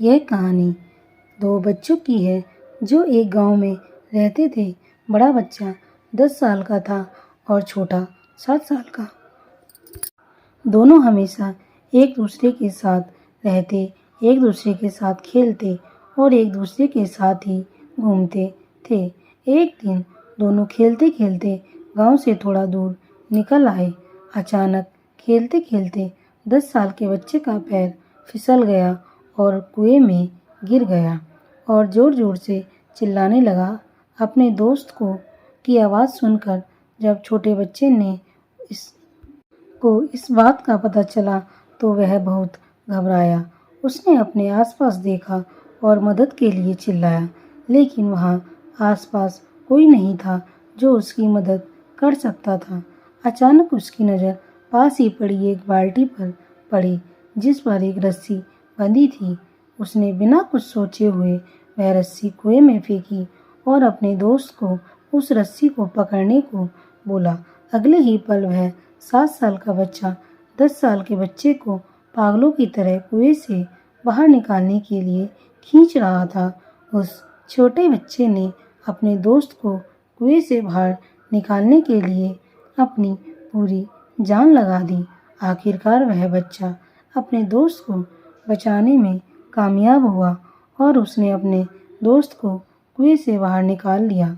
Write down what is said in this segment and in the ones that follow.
यह कहानी दो बच्चों की है जो एक गांव में रहते थे। बड़ा बच्चा 10 साल का था और छोटा 7 साल का। दोनों हमेशा एक दूसरे के साथ रहते, एक दूसरे के साथ खेलते और एक दूसरे के साथ ही घूमते थे। एक दिन दोनों खेलते खेलते गांव से थोड़ा दूर निकल आए। अचानक खेलते खेलते 10 साल के बच्चे का पैर फिसल गया और कुएं में गिर गया और जोर जोर से चिल्लाने लगा। अपने दोस्त की आवाज़ सुनकर जब छोटे बच्चे ने इस बात का पता चला तो वह बहुत घबराया। उसने अपने आसपास देखा और मदद के लिए चिल्लाया, लेकिन वहाँ आसपास कोई नहीं था जो उसकी मदद कर सकता था। अचानक उसकी नज़र पास ही पड़ी एक बाल्टी पर पड़ी जिस पर एक रस्सी बंधी थी। उसने बिना कुछ सोचे हुए वह रस्सी कुएं में फेंकी और अपने दोस्त को उस रस्सी को पकड़ने को बोला। अगले ही पल वह 7 साल का बच्चा 10 साल के बच्चे को पागलों की तरह कुएं से बाहर निकालने के लिए खींच रहा था। उस छोटे बच्चे ने अपने दोस्त को कुएं से बाहर निकालने के लिए अपनी पूरी जान लगा दी। आखिरकार वह बच्चा अपने दोस्त को बचाने में कामयाब हुआ और उसने अपने दोस्त को कुएं से बाहर निकाल लिया।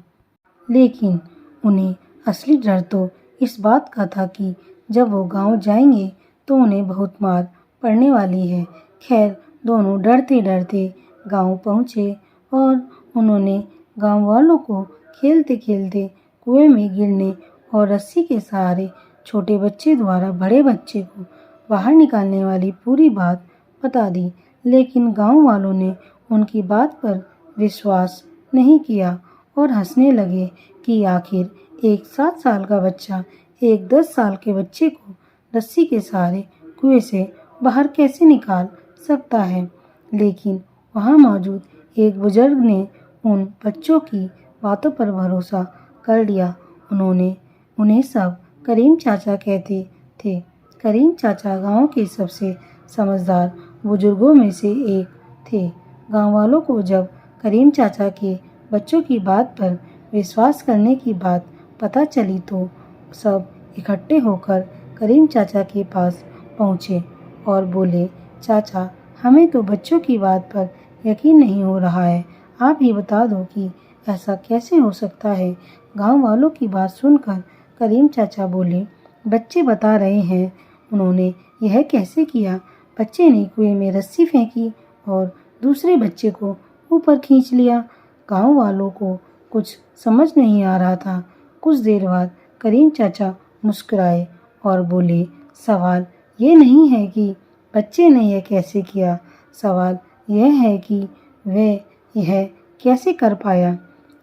लेकिन उन्हें असली डर तो इस बात का था कि जब वो गांव जाएंगे तो उन्हें बहुत मार पड़ने वाली है। खैर, दोनों डरते डरते गांव पहुंचे और उन्होंने गांव वालों को खेलते खेलते कुएं में गिरने और रस्सी के सहारे छोटे बच्चे द्वारा बड़े बच्चे को बाहर निकालने वाली पूरी बात बता दी। लेकिन गांव वालों ने उनकी बात पर विश्वास नहीं किया और हंसने लगे कि आखिर एक 7 साल का बच्चा एक 10 साल के बच्चे को रस्सी के सहारे कुएं से बाहर कैसे निकाल सकता है। लेकिन वहां मौजूद एक बुजुर्ग ने उन बच्चों की बातों पर भरोसा कर लिया। उन्हें सब करीम चाचा कहते थे। करीम चाचा गांव के सबसे समझदार बुजुर्गों में से एक थे। गांव वालों को जब करीम चाचा के बच्चों की बात पर विश्वास करने की बात पता चली तो सब इकट्ठे होकर करीम चाचा के पास पहुँचे और बोले, चाचा, हमें तो बच्चों की बात पर यकीन नहीं हो रहा है। आप ही बता दो कि ऐसा कैसे हो सकता है। गांव वालों की बात सुनकर करीम चाचा बोले, बच्चे बता रहे हैं। उन्होंने यह कैसे किया? बच्चे ने कुएं में रस्सी फेंकी और दूसरे बच्चे को ऊपर खींच लिया। गांव वालों को कुछ समझ नहीं आ रहा था। कुछ देर बाद करीम चाचा मुस्कुराए और बोले, सवाल ये नहीं है कि बच्चे ने यह कैसे किया, सवाल यह है कि वह यह कैसे कर पाया।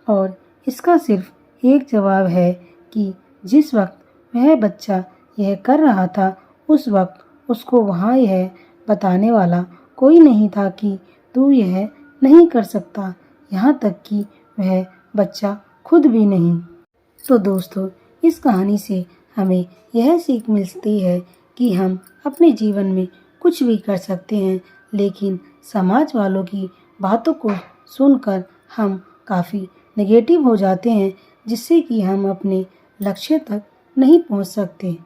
और इसका सिर्फ एक जवाब है कि जिस वक्त वह बच्चा यह कर रहा था उस वक्त उसको वहाँ यह बताने वाला कोई नहीं था कि तू यह नहीं कर सकता, यहाँ तक कि वह बच्चा खुद भी नहीं। तो दोस्तों, इस कहानी से हमें यह सीख मिलती है कि हम अपने जीवन में कुछ भी कर सकते हैं, लेकिन समाज वालों की बातों को सुनकर हम काफ़ी नेगेटिव हो जाते हैं, जिससे कि हम अपने लक्ष्य तक नहीं पहुंच सकते।